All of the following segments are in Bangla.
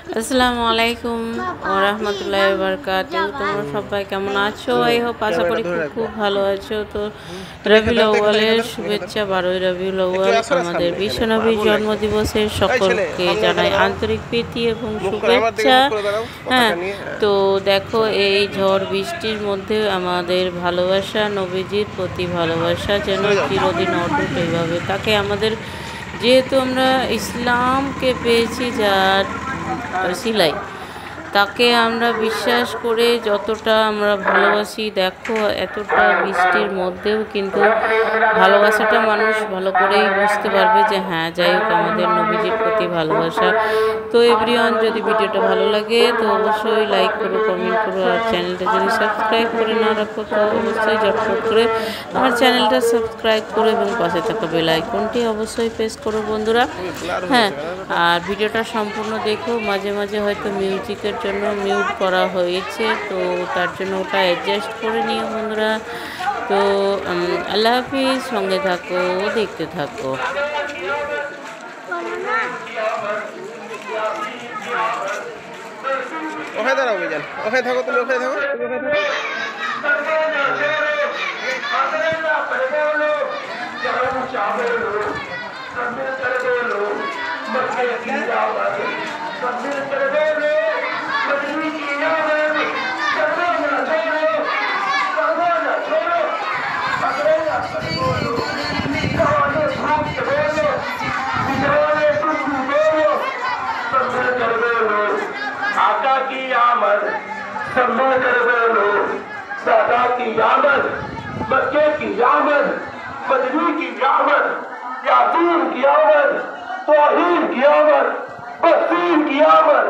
আসসালামু আলাইকুম ওয়া রাহমাতুল্লাহি ওয়া বারাকাতুহু। তোমরা সবাই কেমন আছো? আই হোপ আশা করি খুব ভালো আছো। তো রবিউল আউয়ালের শুভেচ্ছা। 12ই রবিউল আউয়াল আমাদের বিশ্বনবীর জন্মদিবসের সকলকে জানাই আন্তরিক প্রীতি এবং শুভেচ্ছা। হ্যাঁ, তো দেখো এই ঝড় বৃষ্টির মধ্যে আমাদের ভালোবাসা, নবীজির প্রতি ভালোবাসা যেন চিরদিন অটুট এইভাবে তাকে আমাদের, যেহেতু আমরা ইসলামকে পেয়েছি যার সিলাই, তাকে আমরা বিশ্বাস করে যতটা আমরা ভালোবাসি, দেখো এতটা বৃষ্টির মধ্যেও কিন্তু ভালোবাসাটা মানুষ ভালো করেই বুঝতে পারবে যে হ্যাঁ, যাই হোক আমাদের নবীজির প্রতি ভালোবাসা। তো এভরিওয়ান, যদি ভিডিওটা ভালো লাগে তো অবশ্যই লাইক করো, কমেন্ট করো, আর চ্যানেলটা যদি সাবস্ক্রাইব করে না রাখো তো অবশ্যই ঝটফট করে আমার চ্যানেলটা সাবস্ক্রাইব করো এবং পাশে থাকা বেল আইকনটি অবশ্যই প্রেস করো বন্ধুরা। হ্যাঁ, আর ভিডিওটা সম্পূর্ণ দেখো। মাঝে মাঝে হয়তো মিউজিকের জন্য মিউট করা হয়েছে, তো তার জন্য ওটা অ্যাডজাস্ট করে নিও বন্ধুরা। তো আল্লাহ হাফিজ, সঙ্গে থাকো, দেখতে থাকো। ওখানে দাঁড়াও ভাইজান, ওখানে থাকো, তুমি ওখানে থাকো, তুমি ওখানে থাকো। आका की आमद, संभल कर बोलो दादा की आमद, मक्के की आमद, मदनी की आमद, यासीन की आमद, तौहीद की आमद, बसीर की आमद,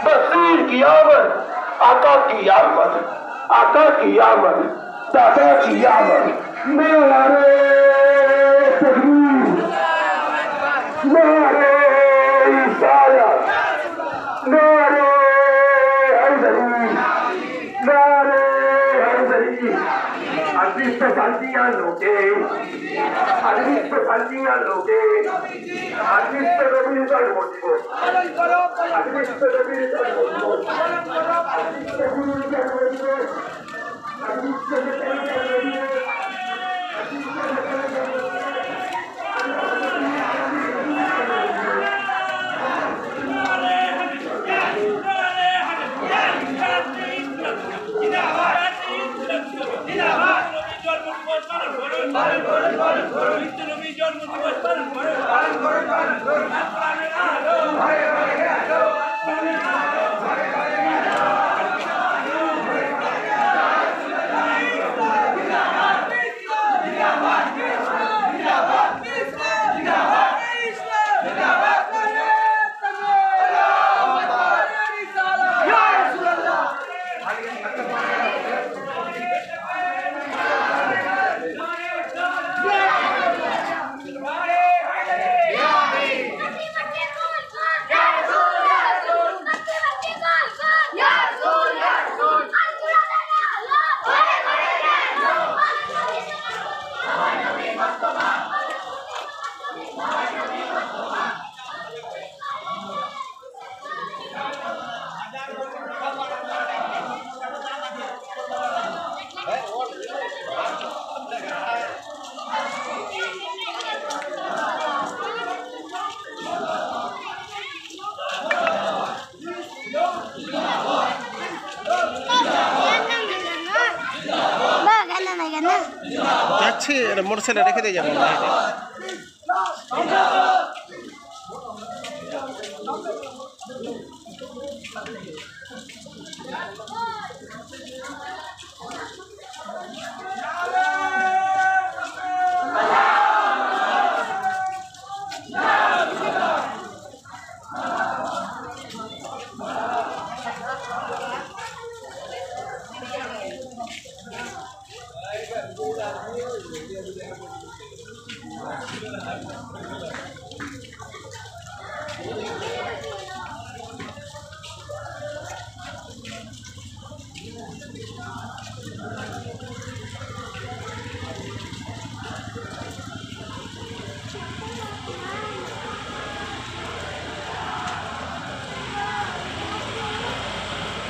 बसीर की आमद, आका की आमद, आका की आमद, दादा की आमद। नारे तकबीर, नारे रिसालत, नारे Saltian loke, hadis saltian loke, hadis berbeza motivo, hadis berbeza motivo, hadis berbeza motivo, hadis berbeza motivo. যাচ্ছি, মোটরসাইকেল রেখে দিয়ে যাবো।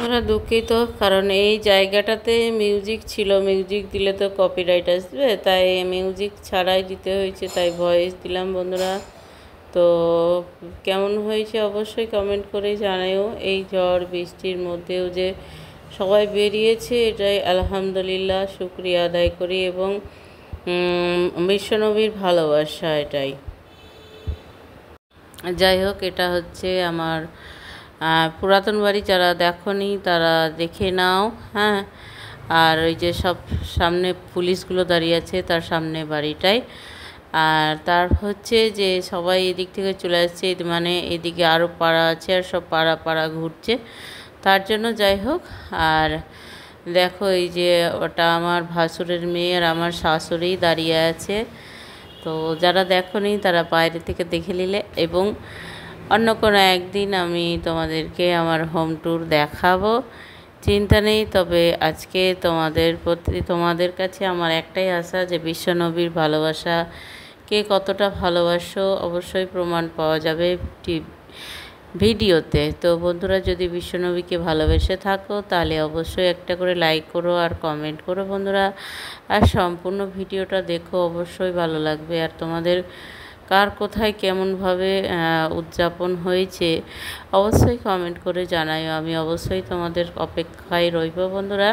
ওরা দুঃখিত, কারণ এই জায়গাটাতে মিউজিক ছিল, মিউজিক দিলে তো কপিরাইট আসবে, তাই মিউজিক ছাড়াই দিতে হয়েছে, তাই ভয়েস দিলাম বন্ধুরা। তো কেমন হয়েছে অবশ্যই কমেন্ট করে জানাও। এই ঝড় বৃষ্টির মধ্যেও যে সবাই বেরিয়েছে, এটাই আলহামদুলিল্লাহ শুকরিয়া আদায় করি, এবং বিশ্বনবীর ভালোবাসা এটাই। যাই হোক, এটা হচ্ছে আমার পুরাতন বাড়ি। যারা দেখোনি তারা দেখে নাও, হ্যাঁ। আর ওই যে সব সামনে পুলিশগুলো দাঁড়িয়ে আছে, তার সামনে বাড়িটাই। আর তার হচ্ছে যে সবাই এদিক থেকে চলে আসছে, মানে এদিকে আরও পাড়া আছে, আর সব পাড়া পাড়া ঘুরছে, তার জন্য। যাই হোক, আর দেখো এই যে ওটা আমার ভাসুরের মেয়ে আর আমার শাশুড়ি দাঁড়িয়ে আছে। তো যারা দেখোনি তারা বাইরে থেকে দেখে নিলে, এবং অন্য কোনো একদিন আমি তোমাদেরকে আমার হোম ট্যুর দেখাবো, চিন্তা নেই। তবে আজকে তোমাদের কাছে আমার একটাই আশা, যে বিশ্বনবীর ভালোবাসা কে কতটা ভালোবাসো অবশ্যই প্রমাণ পাওয়া যাবে ভিডিওতে। তো বন্ধুরা, যদি বিশ্বনবীকে ভালোবেসে থাকো তাহলে অবশ্যই একটা করে লাইক করো আর কমেন্ট করো বন্ধুরা, আর সম্পূর্ণ ভিডিওটা দেখো, অবশ্যই ভালো লাগবে। আর তোমাদের কার কোথায় কেমনভাবে উদযাপন হয়েছে অবশ্যই কমেন্ট করে জানাও, আমি অবশ্যই তোমাদের অপেক্ষায় রইব বন্ধুরা।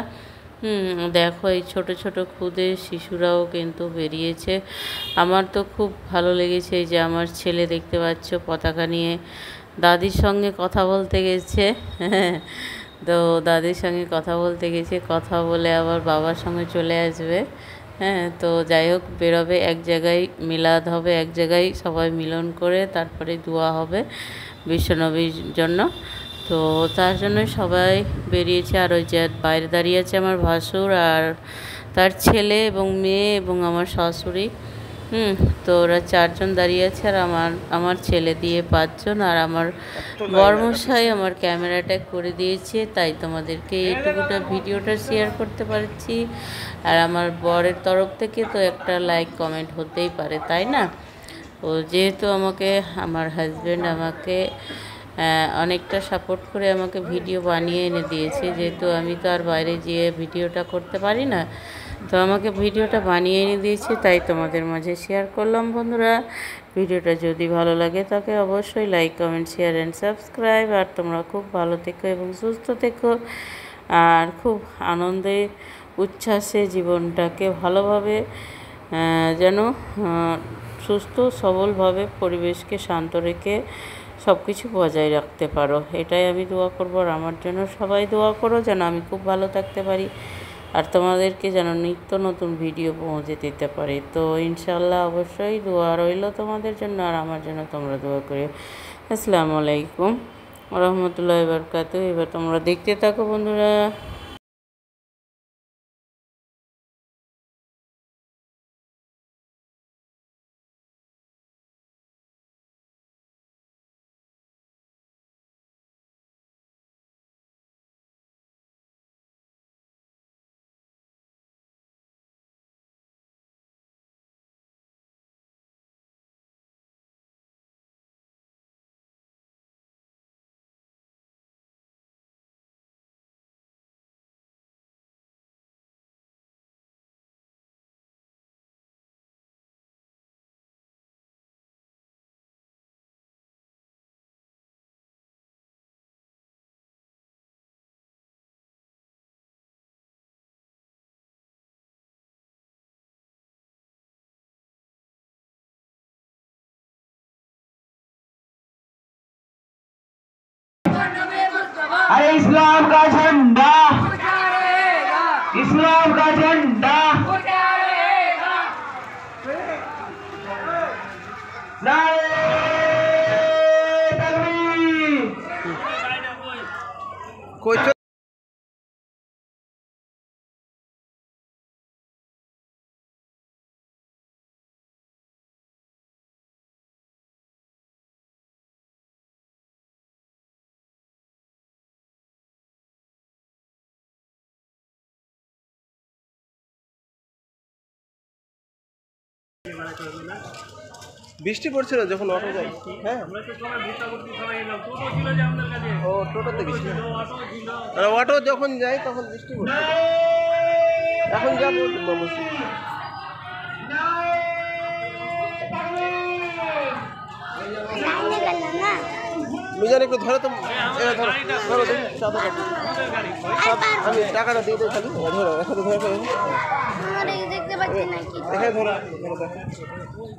দেখো এই ছোট ছোট ক্ষুদে শিশুরাও কিন্তু বেরিয়েছে। আমার তো খুব ভালো লেগেছে, এই যে আমার ছেলে দেখতে পাচ্ছ পতাকা নিয়ে দাদির সঙ্গে কথা বলতে গেছে। তো দাদির সঙ্গে কথা বলতে গেছে, কথা বলে আবার বাবার সঙ্গে চলে আসবে। হ্যাঁ, তো যাই হোক, বেরোবে এক জায়গায়, মিলাদ হবে এক জায়গায়, সবাই মিলন করে তারপরে দোয়া হবে বিশ্বনবীর জন্য। তো তার জন্য সবাই বেরিয়েছে। আর ওই যে বাইরে দাঁড়িয়ে আছে আমার ভাসুর আর তার ছেলে এবং মেয়ে এবং আমার শাশুড়ি। তো ওরা 4 জন দাঁড়িয়ে আছে, আর আমার ছেলে দিয়ে 5 জন, আর আমার বরমশাই আমার ক্যামেরাটা করে দিয়েছে, তাই তোমাদেরকে এইটুকুটা ভিডিওটা শেয়ার করতে পারছি। আর আমার বরের তরফ থেকে তো একটা লাইক কমেন্ট হতেই পারে, তাই না? ও যেহেতু আমার হাজব্যান্ড আমাকে অনেকটা সাপোর্ট করে আমাকে ভিডিও বানিয়ে এনে দিয়েছে, যেহেতু আমি তো আর বাইরে গিয়ে ভিডিওটা করতে পারি না, তো আমাকে ভিডিওটা বানিয়ে এনে দিয়েছে, তাই তোমাদের মাঝে শেয়ার করলাম বন্ধুরা। ভিডিওটা যদি ভালো লাগে তাকে অবশ্যই like comment share and subscribe. আর তোমরা খুব ভালো থেকো এবং সুস্থ থেকো, আর খুব আনন্দে উচ্ছ্বাসে জীবনটাকে ভালোভাবে যেন সুস্থ সবলভাবে পরিবেশকে শান্ত রেখে সব কিছু বজায় রাখতে পারো, এটাই আমি দোয়া করবো। আর আমার জন্য সবাই দোয়া করো যেন আমি খুব ভালো থাকতে পারি, আর তোমাদেরকে যেন নিত্য নতুন ভিডিও পৌঁছে দিতে পারি। তো ইনশাল্লাহ অবশ্যই দোয়া রইল তোমাদের জন্য, আর আমার জন্য তোমরা দোয়া করিও। আসসালামু আলাইকুম রহমতুল্লাহি ওয়া বারাকাতুহু। এবার তোমরা দেখতে থাকো বন্ধুরা। अरे इस्लाम का झंडा, इस्लाम का झंडा नारे तकबीर। বৃষ্টি পড়ছিল যখন অটো যাই। হ্যাঁ ও টোটোতে গেছি। অটো যখন যাই তখন বৃষ্টি পড়ছে। এখন যাবো মিজান একটু ধরো তো, ধরো ধরো দেখি চাঁদা কাটি। আমি টাকাটা দিয়ে দেবো খালি, ধরো এখানে ধরে দেখে ধরো।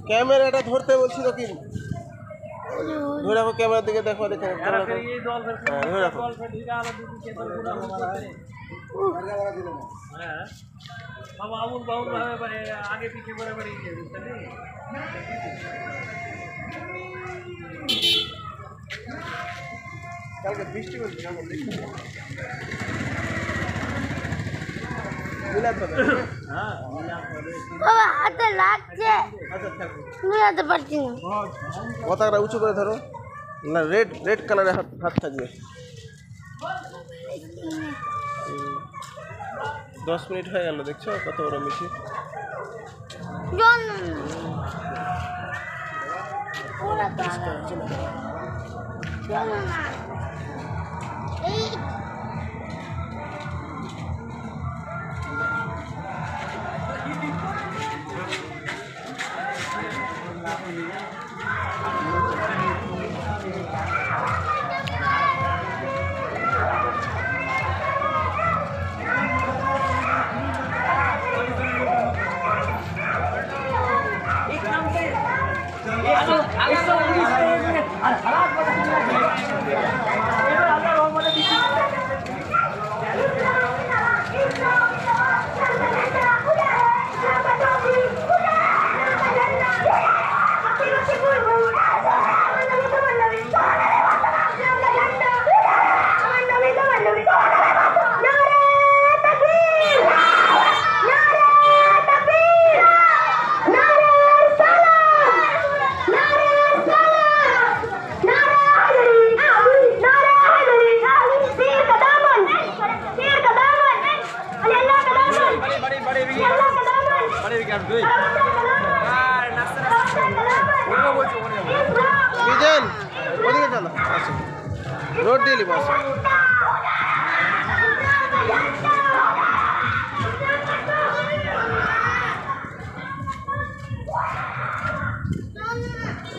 ক্যামেরাটা ধরতে বলছিল কি, ধরে রাখো ক্যামেরার দিকে, দেখো দেখো ধরে রাখো। आगे पीछे बराबर কালকে বৃষ্টি পড়ছে কেমন দেখি। হাতে লাগছে, মিলাতে পারছি না। পতাকাটা উঁচু করে ধরো, না রেড রেড কালারের হাত থাকবে। 10 মিনিট হয়ে গেল, দেখছো কত বড় মিছিল। মিজান ওদিকে চলো, আচ্ছা রোড দিয়ে নিবো।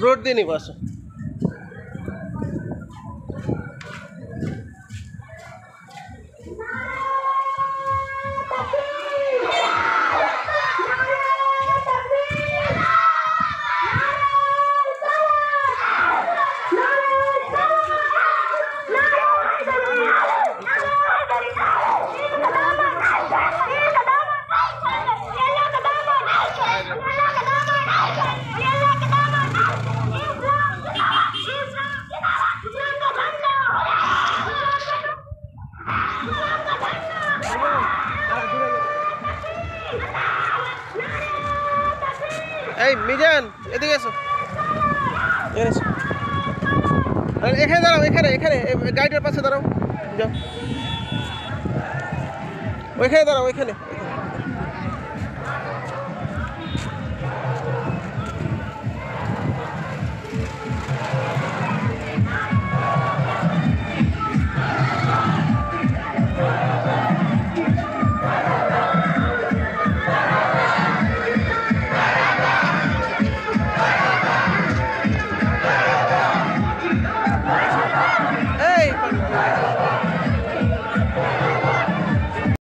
रोड देनी बस। এই মিজান এদিকে এসো, এখানে দাঁড়াও, এখানে এখানে গাড়িটার পাশে দাঁড়াও, যাও ওইখানে দাঁড়াও, ওইখানে।